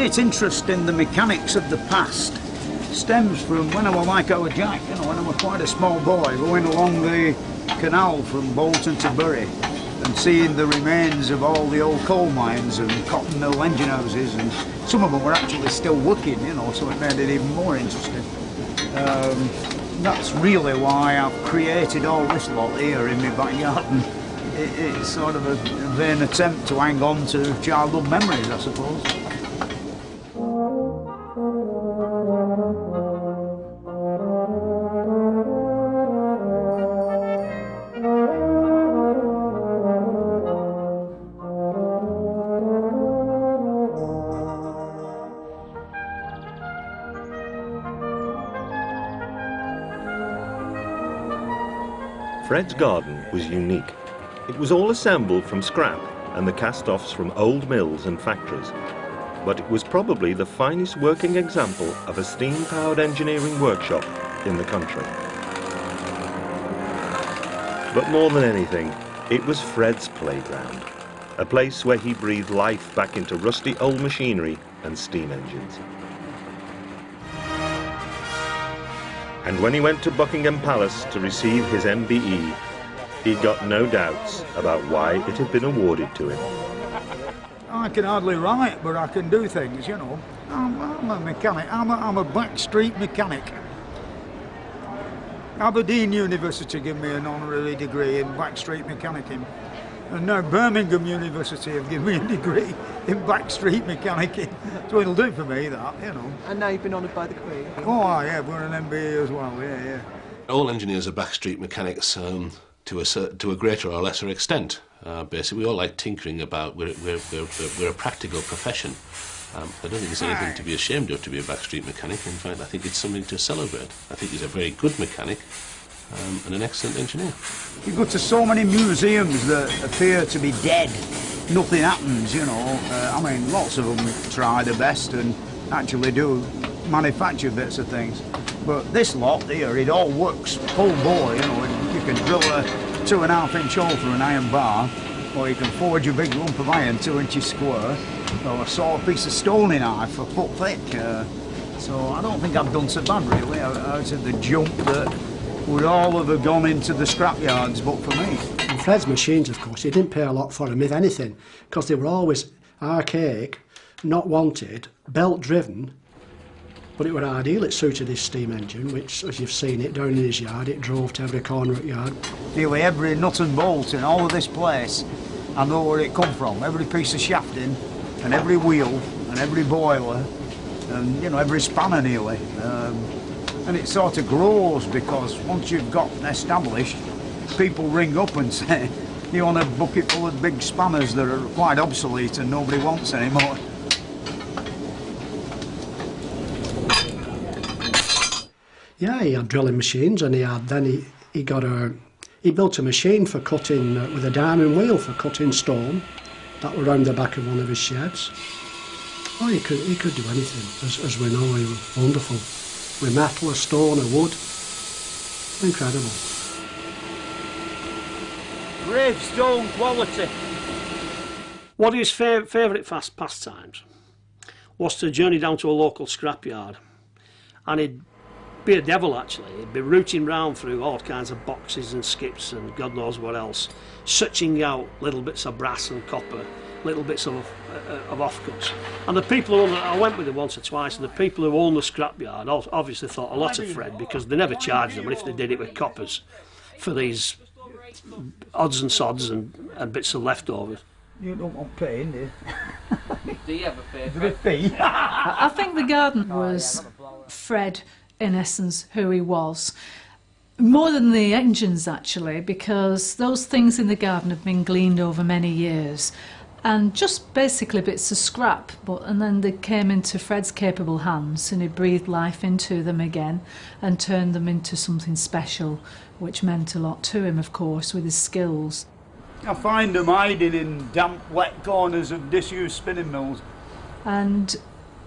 great interest in the mechanics of the past stems from when I was like our Jack, you know, when I was quite a small boy, going along the canal from Bolton to Bury and seeing the remains of all the old coal mines and cotton mill engine houses, and some of them were actually still working, you know, so it made it even more interesting. That's really why I've created all this lot here in my backyard, and it's sort of a vain attempt to hang on to childhood memories, I suppose. Fred's garden was unique. It was all assembled from scrap and the cast-offs from old mills and factories. But it was probably the finest working example of a steam-powered engineering workshop in the country. But more than anything, it was Fred's playground, a place where he breathed life back into rusty old machinery and steam engines. And when he went to Buckingham Palace to receive his MBE, he got no doubts about why it had been awarded to him. I can hardly write, but I can do things, you know. I'm a mechanic. I'm a backstreet mechanic. Aberdeen University gave me an honorary degree in backstreet mechanicking. And now Birmingham University have given me a degree in backstreet mechanicking. So it'll do for me, that, you know. And now you've been honoured by the Queen. Oh, yeah, we're an MBE as well, yeah. All engineers are backstreet mechanics to a greater or lesser extent. Basically, we all like tinkering about. We're a practical profession. I don't think there's anything to be ashamed of to be a backstreet mechanic. In fact, I think it's something to celebrate. I think he's a very good mechanic. And an excellent engineer. You go to so many museums that appear to be dead. Nothing happens, you know. I mean, lots of them try their best and actually do manufacture bits of things. But this lot here, it all works full bore, you know. You can drill a 2.5-inch hole through an iron bar, or you can forge a big lump of iron 2 inches square, or saw a piece of stone in half a foot thick. So I don't think I've done so bad, really, out of the jump that would all have gone into the scrapyards, but for me. And Fred's machines, of course, he didn't pay a lot for them, if anything, because they were always archaic, not wanted, belt-driven, but it were ideal. It suited his steam engine, which, as you've seen it down in his yard, it drove to every corner of the yard. Nearly every nut and bolt in all of this place, I know where it come from. Every piece of shafting, and every wheel, and every boiler, and, you know, every spanner nearly. And it sort of grows, because once you've got established, people ring up and say, you want a bucket full of big spanners that are quite obsolete and nobody wants anymore. Yeah, he had drilling machines, and he built a machine for cutting, with a diamond wheel for cutting stone. That were round the back of one of his sheds. Oh, he could do anything, as we know. He was wonderful. With metal, or stone, or wood. Incredible. Gravestone quality. One of his favourite pastimes was to journey down to a local scrapyard, and he'd be a devil, actually. He'd be rooting round through all kinds of boxes and skips and God knows what else, searching out little bits of brass and copper, little bits of offcuts. And the people who I went with him once or twice, and the people who owned the scrapyard obviously thought a lot of Fred, because they never charged them, and if they did, it with coppers for these odds and sods and bits of leftovers. You don't want paying, do you? Do you ever pay for a fee? I think the garden was Fred, in essence, who he was. More than the engines, actually, because those things in the garden have been gleaned over many years. And just basically bits of scrap, and then they came into Fred's capable hands, and he breathed life into them again and turned them into something special, which meant a lot to him, of course, with his skills. I find them hiding in damp, wet corners of disused spinning mills. And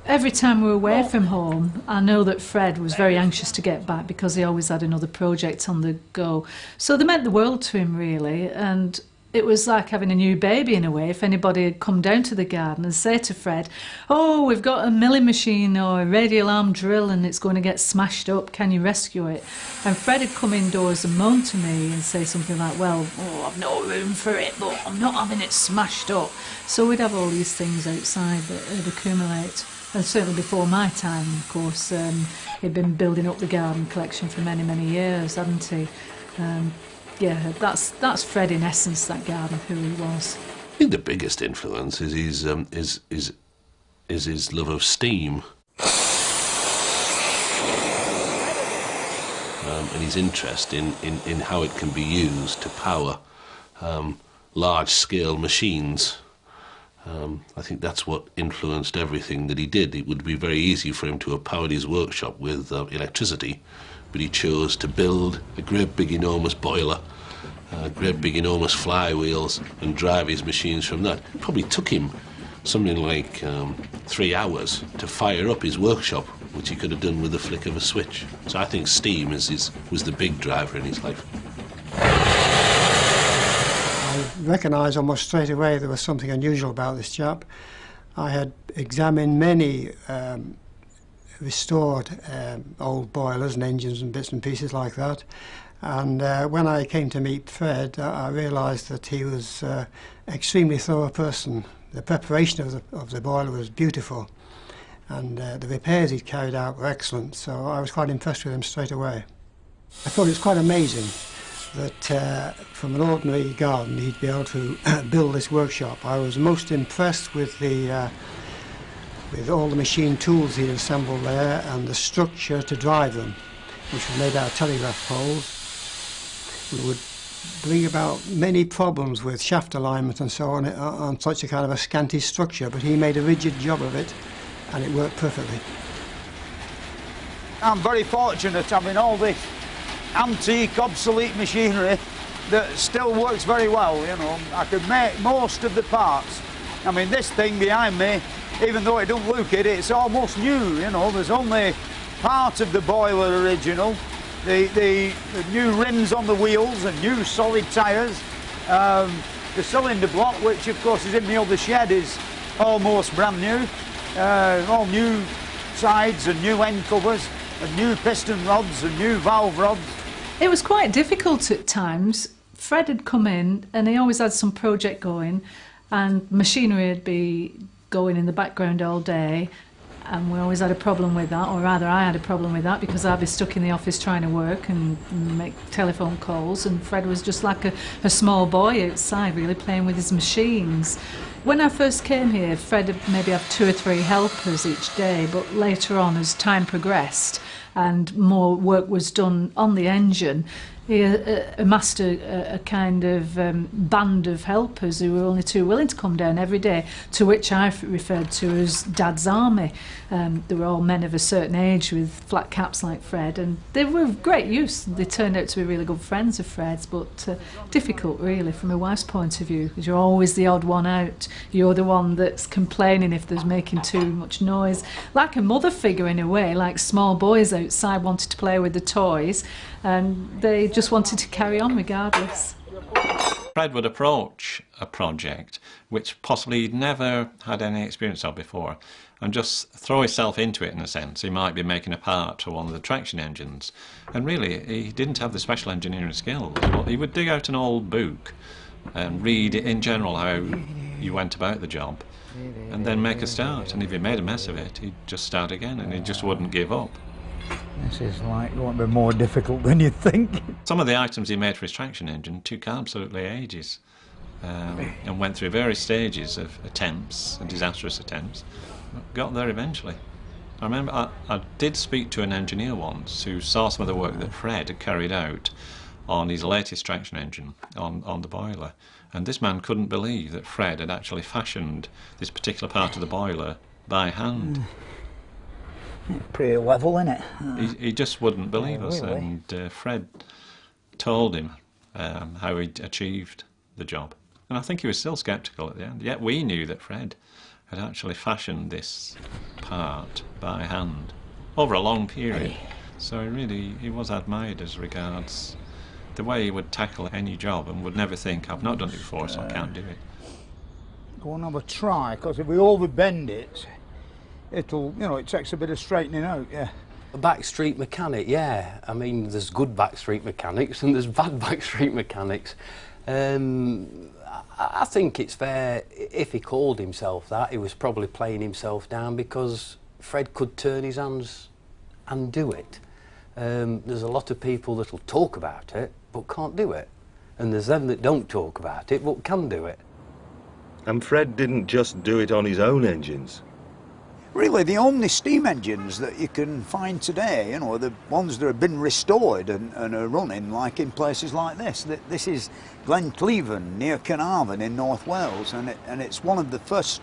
every time we were away from home, I know that Fred was very anxious to get back, because he always had another project on the go. So they meant the world to him, really, and it was like having a new baby in a way. If anybody had come down to the garden and say to Fred, "Oh, we've got a milling machine or a radial arm drill and it's going to get smashed up, can you rescue it?" And Fred had come indoors and moan to me and say something like, "Well, I've no room for it, but I'm not having it smashed up." So we'd have all these things outside that would accumulate. And certainly before my time, of course, he'd been building up the garden collection for many, many years, hadn't he? Yeah, that's Fred in essence, that garden, who he was. I think the biggest influence is his love of steam. And his interest in how it can be used to power large-scale machines. I think that's what influenced everything that he did. It would be very easy for him to have powered his workshop with electricity, but he chose to build a great big enormous boiler, great big enormous flywheels, and drive his machines from that. It probably took him something like 3 hours to fire up his workshop, which he could have done with the flick of a switch. So I think steam was the big driver in his life. I recognised almost straight away there was something unusual about this chap. I had examined many restored old boilers and engines and bits and pieces like that, and when I came to meet Fred, I realised that he was an extremely thorough person. The preparation of the boiler was beautiful, and the repairs he carried out were excellent, so I was quite impressed with him straight away. I thought it was quite amazing that from an ordinary garden he'd be able to build this workshop. I was most impressed with all the machine tools he'd assembled there and the structure to drive them, which was made out of telegraph poles. It would bring about many problems with shaft alignment and so on such a kind of a scanty structure, but he made a rigid job of it and it worked perfectly. I'm very fortunate having all this antique, obsolete machinery that still works very well, you know. I could make most of the parts. I mean, this thing behind me, even though I don't look it, it's almost new, you know. There's only part of the boiler original, the new rims on the wheels and new solid tyres. The cylinder block, which of course is in the other shed, is almost brand new. All new sides and new end covers and new piston rods and new valve rods. It was quite difficult at times. Fred had come in and he always had some project going, and machinery would be going in the background all day, and we always had a problem with that, or rather I had a problem with that, because I'd be stuck in the office trying to work and make telephone calls, and Fred was just like a small boy outside really playing with his machines. When I first came here, Fred would maybe have 2 or 3 helpers each day, but later on, as time progressed and more work was done on the engine, he amassed a kind of band of helpers who were only too willing to come down every day, to which I referred to as Dad's Army. They were all men of a certain age with flat caps like Fred, and they were of great use. They turned out to be really good friends of Fred's, but difficult really from a wife's point of view, because you're always the odd one out. You're the one that's complaining if there's making too much noise. Like a mother figure in a way, like small boys outside wanted to play with the toys, and they just wanted to carry on regardless. Fred would approach a project which possibly he'd never had any experience of before and just throw himself into it in a sense. He might be making a part to one of the traction engines, and really he didn't have the special engineering skills, but he would dig out an old book and read in general how you went about the job and then make a start, and if he made a mess of it he'd just start again and he just wouldn't give up. This is like going to be more difficult than you'd think. Some of the items he made for his traction engine took absolutely ages, and went through various stages of attempts and disastrous attempts, but got there eventually. I remember I did speak to an engineer once who saw some of the work that Fred had carried out on his latest traction engine, on the boiler, and this man couldn't believe that Fred had actually fashioned this particular part of the boiler by hand. Pretty level, innit? He just wouldn't believe us, really? and Fred told him how he'd achieved the job. And I think he was still sceptical at the end. Yet we knew that Fred had actually fashioned this part by hand over a long period. So he was admired as regards the way he would tackle any job and would never think, I've not done it before, so I can't do it. Go and have a try, because if we overbend it, it'll, you know, it takes a bit of straightening out, yeah. A backstreet mechanic, yeah. I mean, there's good backstreet mechanics and there's bad backstreet mechanics. I think it's fair, if he called himself that, he was probably playing himself down because Fred could turn his hands and do it. There's a lot of people that'll talk about it but can't do it, and there's them that don't talk about it but can do it. And Fred didn't just do it on his own engines. Really, the only steam engines that you can find today, you know, the ones that have been restored and are running, like in places like this. This is Glencleven, near Carnarvon in North Wales, and it's one of the first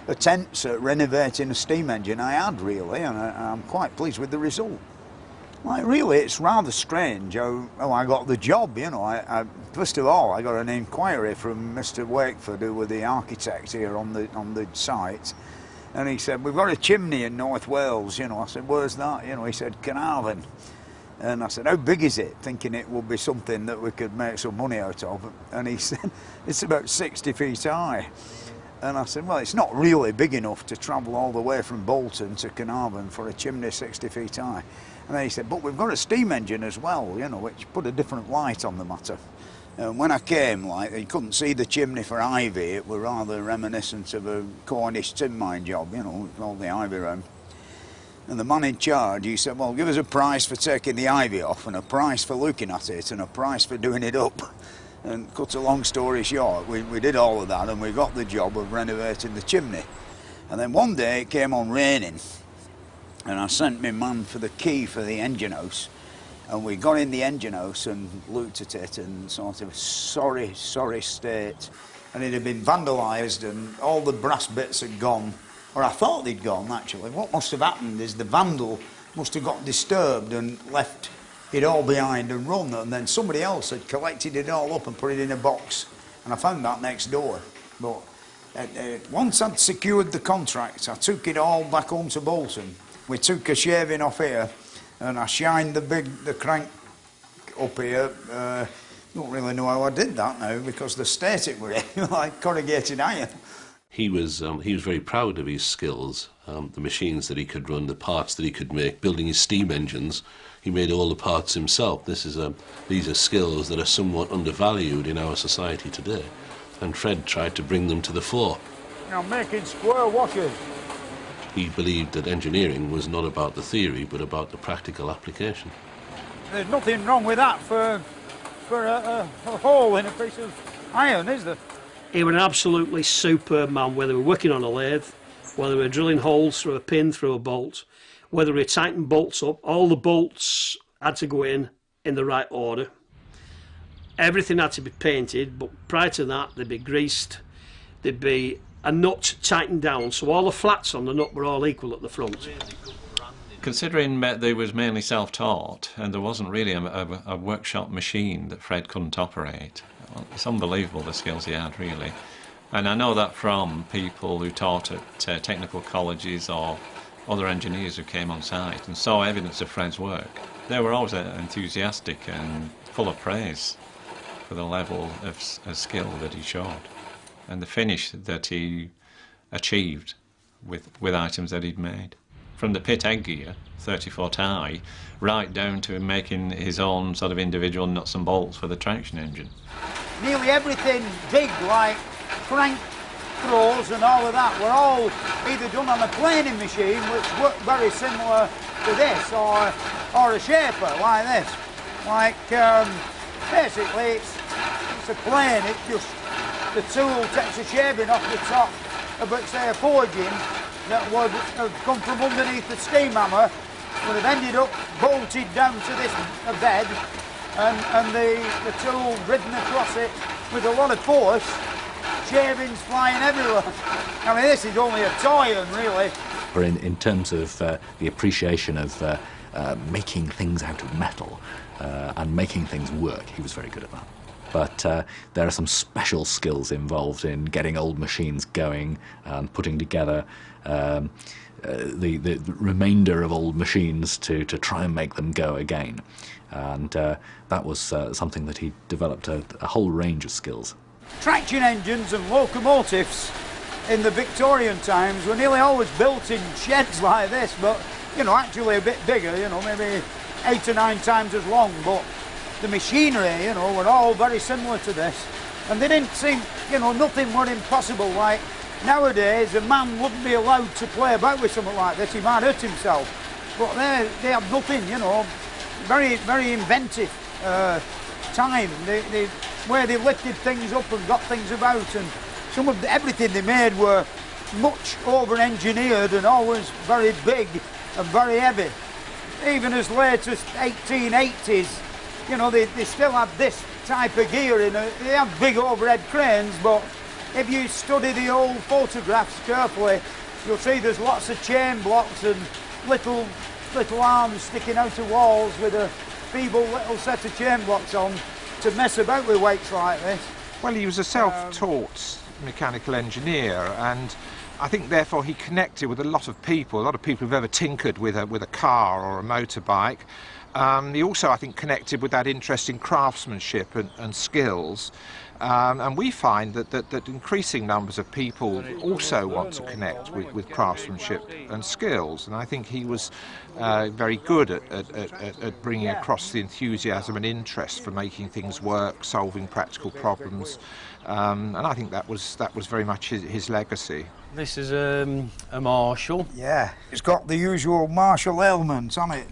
attempts at renovating a steam engine I had, really, and I'm quite pleased with the result. Like, really, it's rather strange how I got the job, you know. First of all, I got an inquiry from Mr. Wakeford, who was the architect here on the site, and he said, we've got a chimney in North Wales, you know. I said, where's that? You know, he said, Carnarvon. And I said, how big is it? Thinking it would be something that we could make some money out of. And he said, it's about 60 feet high. And I said, well, it's not really big enough to travel all the way from Bolton to Carnarvon for a chimney 60 feet high. And then he said, but we've got a steam engine as well, you know, which put a different light on the matter. And when I came, like, you couldn't see the chimney for ivy. It was rather reminiscent of a Cornish tin mine job, you know, with all the ivy around. And the man in charge, he said, well, give us a price for taking the ivy off, and a price for looking at it, and a price for doing it up. And cut a long story short, we did all of that, and we got the job of renovating the chimney. And then one day it came on raining, and I sent my man for the key for the engine house. And we got in the engine house and looked at it, and sort of sorry state. And it had been vandalised, and all the brass bits had gone, or I thought they'd gone, actually. What must have happened is the vandal must have got disturbed and left it all behind and run, and then somebody else had collected it all up and put it in a box, and I found that next door. But once I'd secured the contract, I took it all back home to Bolton. We took a shaving off here, and I shined the crank up here. Don't really know how I did that now, because the state it were in, like corrugated iron. He was very proud of his skills, the machines that he could run, the parts that he could make, building his steam engines. He made all the parts himself. These are skills that are somewhat undervalued in our society today, and Fred tried to bring them to the fore. I'm making square washers. He believed that engineering was not about the theory, but about the practical application. There's nothing wrong with that for a hole in a piece of iron, is there? He was an absolutely superb man, whether we were working on a lathe, whether we were drilling holes through a pin, through a bolt, whether we tightened bolts up. All the bolts had to go in the right order. Everything had to be painted, but prior to that, they'd be greased. There'd be a nut tightened down, so all the flats on the nut were all equal at the front. Considering they was mainly self-taught and there wasn't really a workshop machine that Fred couldn't operate, well, it's unbelievable the skills he had, really. And I know that from people who taught at technical colleges or other engineers who came on site and saw evidence of Fred's work. They were always enthusiastic and full of praise for the level of skill that he showed and the finish that he achieved with items that he'd made. From the pit egg gear, 30-foot high, right down to making his own sort of individual nuts and bolts for the traction engine. Nearly everything big, like crank throws and all of that, were all either done on a planing machine, which worked very similar to this, or a shaper like this. Like, basically, it's a plane. It just, the tool takes a shaving off the top of, say, a forging that would have come from underneath the steam hammer, would have ended up bolted down to this bed, and the tool ridden across it with a lot of force, shavings flying everywhere. I mean, this is only a toy, really. In terms of the appreciation of making things out of metal and making things work, he was very good at that. but there are some special skills involved in getting old machines going and putting together the remainder of old machines to try and make them go again. And that was something that he developed a whole range of skills. Traction engines and locomotives in the Victorian times were nearly always built in sheds like this, but, you know, actually a bit bigger, you know, maybe 8 or 9 times as long, but the machinery, you know, were all very similar to this. And they didn't seem, you know, nothing were impossible. Like nowadays, a man wouldn't be allowed to play about with something like this, he might hurt himself. But they had nothing, you know, very, very inventive time. Where they lifted things up and got things about, and everything they made were much over-engineered and always very big and very heavy. Even as late as 1880s, you know, they still had this type of gear in it. They had big overhead cranes, but if you study the old photographs carefully, you'll see there's lots of chain blocks and little arms sticking out of walls with a feeble little set of chain blocks on to mess about with weights like this. Well, he was a self-taught mechanical engineer, and I think therefore he connected with a lot of people who've ever tinkered with a car or a motorbike. He also, I think, connected with that interest in craftsmanship and skills. And we find that increasing numbers of people also want to connect with craftsmanship and skills. And I think he was very good at bringing across the enthusiasm and interest for making things work, solving practical problems. And I think that was very much his legacy. This is a Marshall. Yeah, it's got the usual Marshall ailments on it.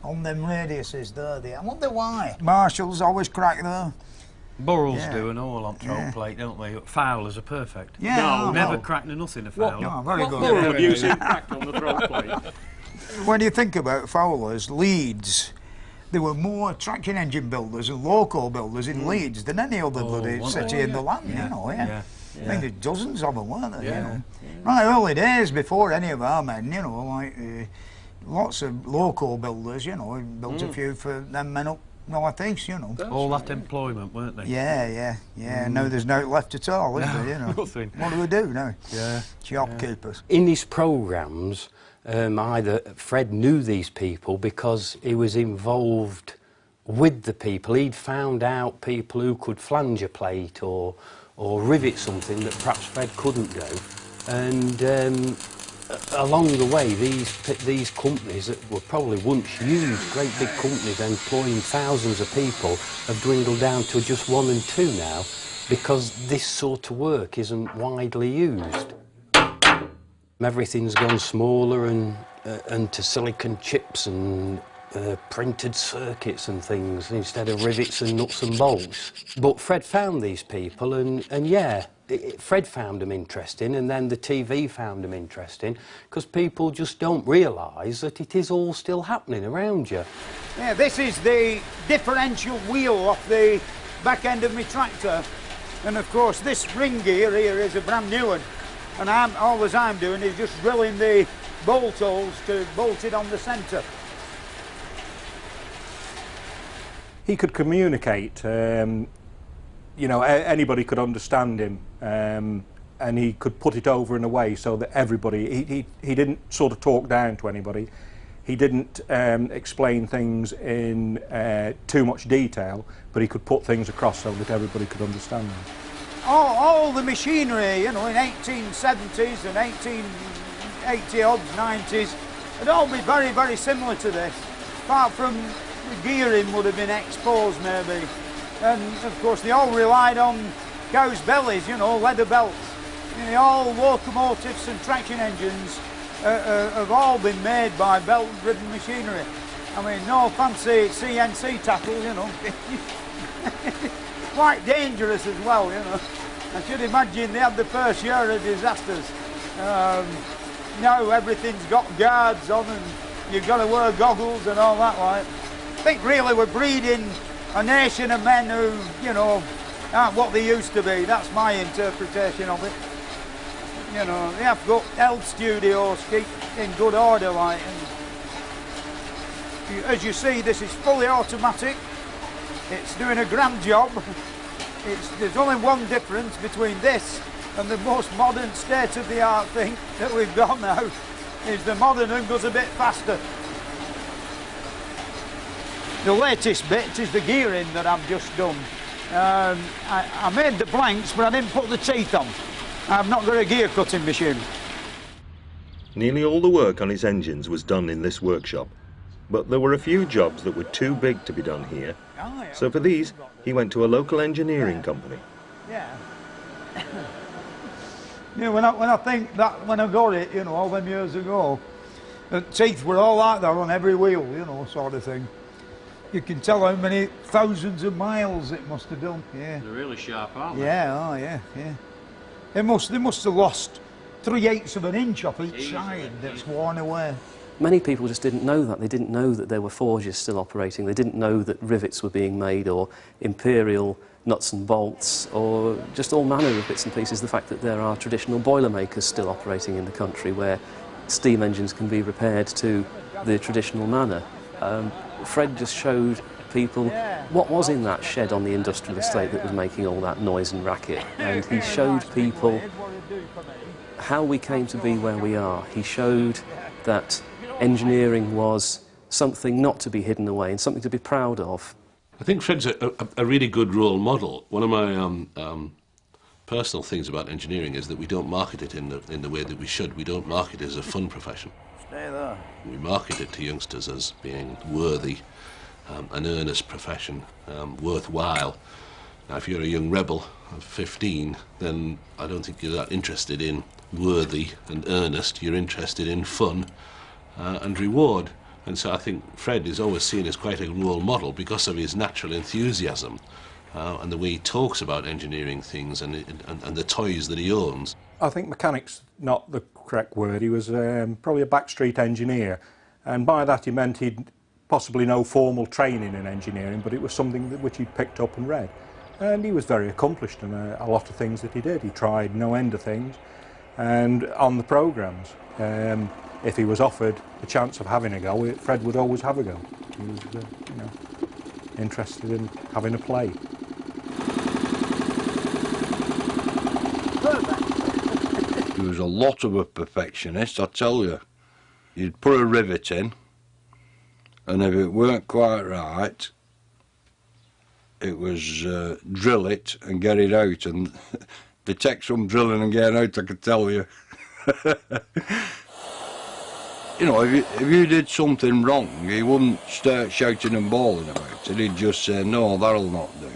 On them radiuses there. I wonder why. Marshalls always crack there. Burrells do and all on throat plate, don't they? Fowlers are perfect. Yeah, never cracked nothing a fowler. No, very good. Burrell have you seen cracked on the throat plate? When you think about Fowlers, Leeds, there were more traction engine builders and loco builders in Leeds than any other bloody city in the land, you know, I think there's dozens of them, weren't there, you know. Right, early days, before any of our men, you know, like lots of loco builders, you know, built a few for them men up northeast, you know. All that employment, weren't they? Yeah. Now there's no left at all, is there, you know. Nothing. What do we do now? Yeah. Shopkeepers. In his programmes, either Fred knew these people because he was involved with the people. He'd found out people who could flange a plate or rivet something that perhaps Fred couldn't do. And along the way, these companies that were probably once huge, great big companies employing thousands of people, have dwindled down to just 1 and 2 now, because this sort of work isn't widely used. Everything's gone smaller and to silicon chips and printed circuits and things instead of rivets and nuts and bolts. But Fred found these people, and Fred found them interesting, and then the TV found them interesting, because people just don't realise that it is all still happening around you. Yeah, this is the differential wheel off the back end of my tractor, and of course this ring gear here is a brand new one, and all I'm doing is just drilling the bolt holes to bolt it on the centre. He could communicate. You know, anybody could understand him, and he could put it over in a way so that everybody, he didn't sort of talk down to anybody. He didn't explain things in too much detail, but he could put things across so that everybody could understand them. All the machinery, you know, in 1870s and 1880s, 90s, it'd all be very, very similar to this, apart from the gearing would have been exposed maybe. And of course they all relied on cow's bellies, you know, leather belts. You know, all locomotives and traction engines have all been made by belt-driven machinery. I mean, no fancy CNC tackle, you know. Quite dangerous as well, you know. I should imagine they had the first year of disasters. Now everything's got guards on and you've got to wear goggles and all that, like. I think really we're breeding a nation of men who, you know, aren't what they used to be. That's my interpretation of it. You know, they have got health studios keep in good order, like. And as you see, this is fully automatic. It's doing a grand job. There's only one difference between this and the most modern state-of-the-art thing that we've got now, is the modern one goes a bit faster. The latest bit is the gearing that I've just done. I made the blanks, but I didn't put the teeth on. I've not got a gear cutting machine. Nearly all the work on his engines was done in this workshop, but there were a few jobs that were too big to be done here. So for these, he went to a local engineering company. Yeah. Yeah, when I think that when I got it, you know, all them years ago, the teeth were all like that on every wheel, you know, sort of thing. You can tell how many thousands of miles it must have done. Yeah. They're really sharp, aren't they? Yeah. Oh yeah. Yeah. They must have lost 3/8 of an inch off each side that's worn away. Many people just didn't know that. They didn't know that there were forges still operating. They didn't know that rivets were being made, or imperial nuts and bolts, or just all manner of bits and pieces. The fact that there are traditional boilermakers still operating in the country, where steam engines can be repaired to the traditional manner. Fred just showed people what was in that shed on the industrial estate that was making all that noise and racket. And he showed people how we came to be where we are. He showed that engineering was something not to be hidden away and something to be proud of. I think Fred's a really good role model. One of my personal things about engineering is that we don't market it in the way that we should. We don't market it as a fun profession. Stay there. We market it to youngsters as being worthy, an earnest profession, worthwhile. Now, if you're a young rebel of 15, then I don't think you're that interested in worthy and earnest. You're interested in fun and reward. And so I think Fred is always seen as quite a role model because of his natural enthusiasm and the way he talks about engineering things and the toys that he owns. I think mechanic's not the correct word. He was probably a backstreet engineer, and by that he meant he'd possibly no formal training in engineering, but it was something which he'd picked up and read. And he was very accomplished in a lot of things that he did. He tried no end of things, and on the programmes, if he was offered a chance of having a go, Fred would always have a go. He was, you know, interested in having a play. He was a lot of a perfectionist, I tell you. You'd put a rivet in, and if it weren't quite right, it was drill it and get it out, and they take some drilling and getting out, I can tell you. You know, if you did something wrong, he wouldn't start shouting and bawling about it. He'd just say, no, that'll not do.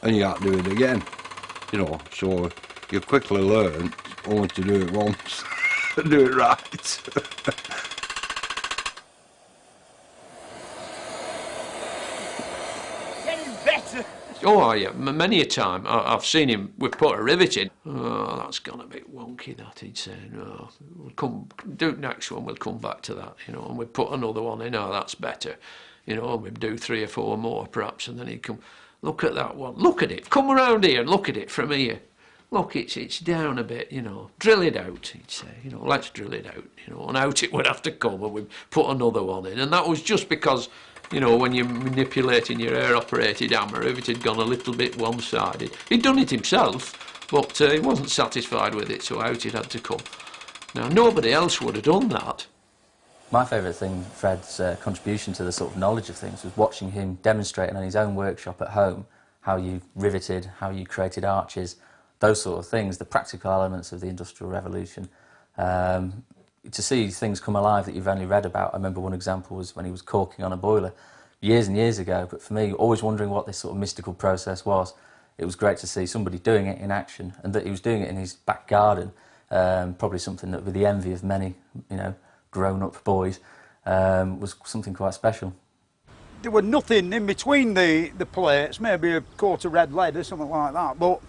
And you had to do it again. You know, so you quickly learn only to do it once and do it right. Getting better. Oh, yeah, many a time I've seen him, we've put a rivet in. Oh, that's gone a bit wonky, that, he'd say. No, we'll do the next one, we'll come back to that, you know, and we'd put another one in, oh, that's better. You know, and we'd do 3 or 4 more, perhaps, and then he'd come, look at that one, look at it, come around here and look at it from here. Look, it's down a bit, you know, drill it out, he'd say, you know, let's drill it out, you know, and out it would have to come, and we'd put another one in, and that was just because, you know, when you're manipulating your air-operated hammer, if it had gone a little bit one-sided. He'd done it himself, but he wasn't satisfied with it, so out it had to come. Now, nobody else would have done that. My favourite thing, Fred's contribution to the sort of knowledge of things, was watching him demonstrating in his own workshop at home how you riveted, how you created arches, those sort of things, the practical elements of the Industrial Revolution. To see things come alive that you've only read about. I remember one example was when he was caulking on a boiler years and years ago, but for me, always wondering what this sort of mystical process was. It was great to see somebody doing it in action, and that he was doing it in his back garden, probably something that would be the envy of many, you know, grown-up boys, was something quite special. There was nothing in between the plates, maybe a coat of red lead or something like that, but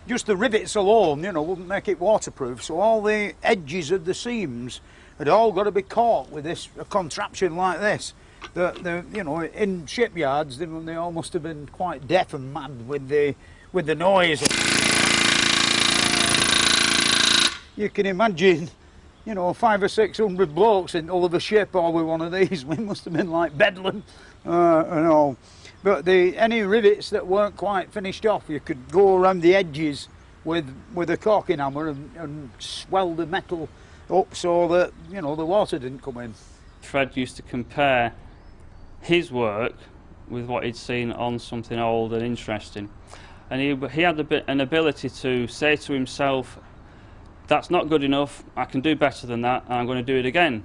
just the rivets alone, you know, wouldn't make it waterproof, so all the edges of the seams had all got to be caught with a contraption like this. You know, in shipyards, they all must have been quite deaf and mad with the noise. You can imagine, you know, 500 or 600 blokes in all of a ship all with one of these. We must have been like bedlam and all. But any rivets that weren't quite finished off, you could go around the edges with a caulking hammer and swell the metal up so that, you know, the water didn't come in. Fred used to compare his work with what he'd seen on something old and interesting. And he had an ability to say to himself, that's not good enough, I can do better than that, and I'm going to do it again.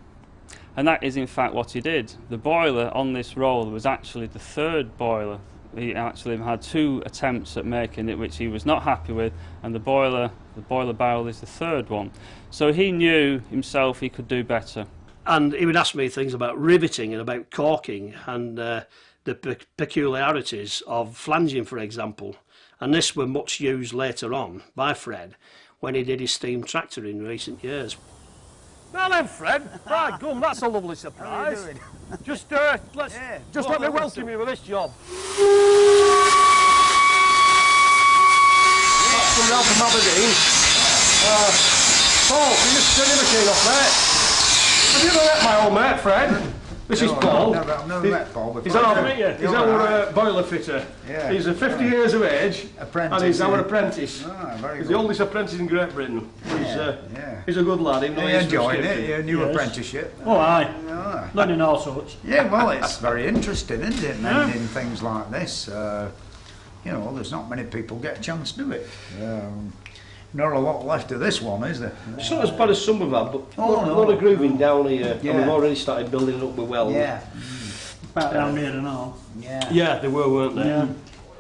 And that is in fact what he did. The boiler on this roll was actually the third boiler. He actually had 2 attempts at making it which he was not happy with, and the boiler barrel is the third one. So he knew himself he could do better. And he would ask me things about riveting and about caulking and the peculiarities of flanging, for example. And this were much used later on by Fred when he did his steam tractor in recent years. Now then, Fred. Right, come, that's a lovely surprise. Just let me welcome you with this job. That's from Ralph from Aberdeen. Paul, can you just turn your machine off, mate? Have you ever met my old mate, Fred? This is Paul. I've never met Paul before. He's our boiler fitter. Yeah. He's 50 years of age. Apprentice. And he's our apprentice. Very He's good. the oldest apprentice in Great Britain. He's a good lad. You're enjoying it, your new apprenticeship? Oh, aye. Learning all sorts. Yeah, well, it's very interesting, isn't it, mending things like this? You know, there's not many people get a chance to do it. Not a lot left of this one, is there? It's not as bad as some have had, but a lot of grooving down here, and we've already started building it up with wells. Yeah. Back down here and all. Yeah, they were, weren't they? Yeah.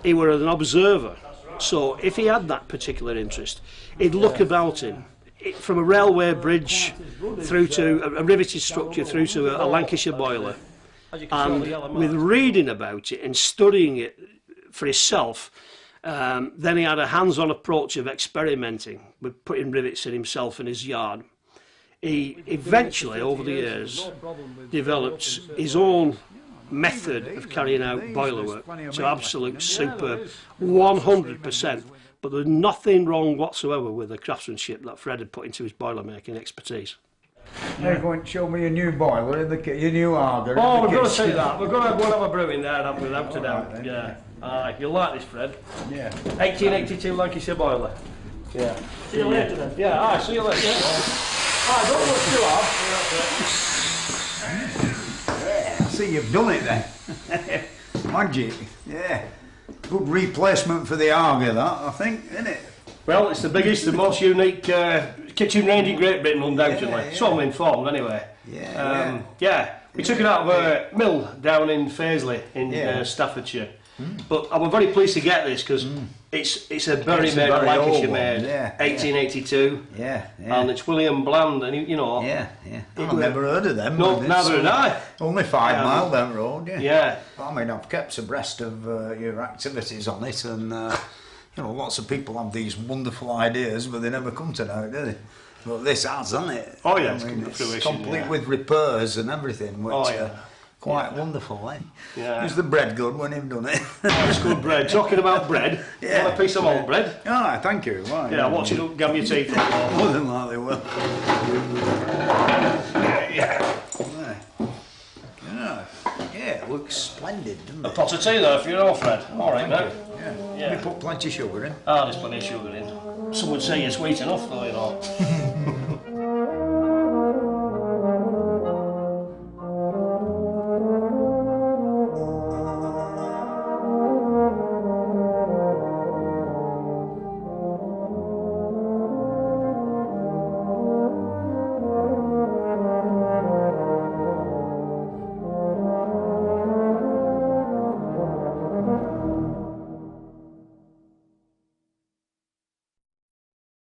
He were an observer, so if he had that particular interest, he'd look about him. From a railway bridge through to a riveted structure through to a Lancashire boiler, and with reading about it and studying it for himself, then he had a hands-on approach of experimenting with putting rivets in himself in his yard. He eventually, over the years, developed his own method of carrying out boiler work to absolute superb, 100%. But there's nothing wrong whatsoever with the craftsmanship that Fred had put into his boiler making expertise. You're going to show me your new boiler in the your new Arger. Oh, we're going to see that. We're going to go and have a brew in there, haven't we, without a doubt. Yeah. You'll like this, Fred. Yeah. 1882 Lancashire boiler. Yeah. See you later then. Yeah, see you later. Don't look too hard. Yeah, I see you've done it then. Magic. Yeah. Good replacement for the Arger, that, I think, isn't it? Well, it's the biggest and most unique kitchen range in Great Britain, undoubtedly. So I'm informed, anyway. Yeah. We took it out of a mill down in Fazeley in Staffordshire. But I was very pleased to get this because it's a Bury made, a Lancashire made, 1882. And it's William Bland, and you know. I've never heard of them. No, neither had I. Only 5 mile down the road, Yeah. I mean, I've kept abreast of your activities on it, and you know, lots of people have these wonderful ideas, but they never come to know, do they? But this has, hasn't it? Oh yeah, I mean, it's complete with repairs and everything, which quite wonderful, eh? Yeah. Is the bread good when you've done it? Oh, it's good bread. Talking about bread, you want a piece of old bread? Ah, thank you. Right, yeah, watch it up, gum your teeth. More than likely will. Yeah, it looks splendid, doesn't it? A pot of tea there for you, all, Fred. All right, mate. Yeah. We put plenty of sugar in. Ah, there's plenty of sugar in. Some would say you're sweet enough, though, you know.